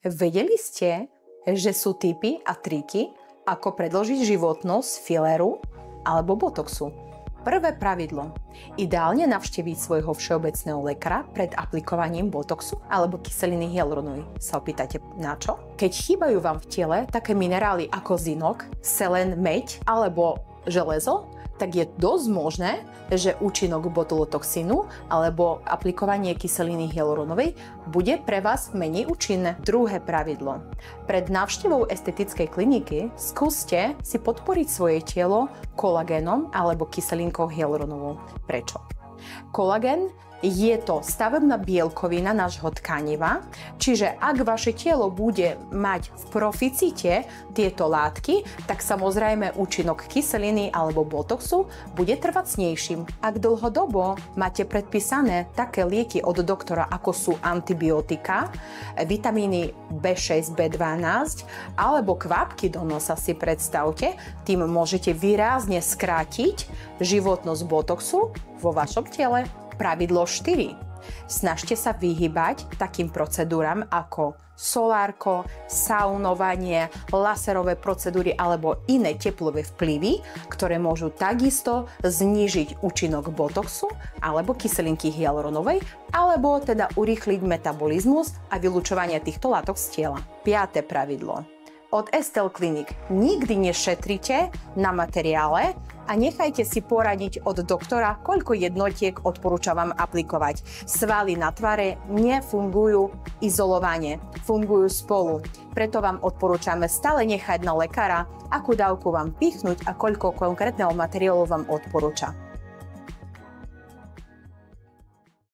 Vedeli ste, že sú tipy a triky, ako predĺžiť životnosť filleru alebo botoxu? Prvé pravidlo. Ideálne navštíviť svojho všeobecného lekára pred aplikovaním botoxu alebo kyseliny hyaluronovej. Sa opýtate na čo? Keď chýbajú vám v tele také minerály ako zinok, selen, meď alebo železo, tak je dosť možné, že účinok botulotoxínu alebo aplikovanie kyseliny hyaluronovej bude pre vás menej účinné. Druhé pravidlo. Pred návštevou estetickej kliniky skúste si podporiť svoje telo kolagénom alebo kyselinkou hyaluronovou. Prečo? Kolagén je to stavebná bielkovina nášho tkaniva, čiže ak vaše telo bude mať v proficite tieto látky, tak samozrejme účinok kyseliny alebo botoxu bude trvácnejším. Ak dlhodobo máte predpísané také lieky od doktora, ako sú antibiotika, vitamíny B6, B12 alebo kvapky do nosa si predstavte, tým môžete výrazne skrátiť životnosť botoxu vo vašom tele. Pravidlo 4. Snažte sa vyhybať takým procedúram ako solárko, saunovanie, laserové procedúry alebo iné teplové vplyvy, ktoré môžu takisto znížiť účinok botoxu alebo kyselinky hyaluronovej, alebo teda urýchliť metabolizmus a vylučovanie týchto látok z tela. 5. pravidlo. Od Estelle Clinic nikdy nešetrite na materiále a nechajte si poradiť od doktora, koľko jednotiek odporúča vám aplikovať. Svaly na tvare nefungujú izolovane, fungujú spolu. Preto vám odporúčame stále nechať na lekára, akú dávku vám pichnúť a koľko konkrétneho materiálu vám odporúča.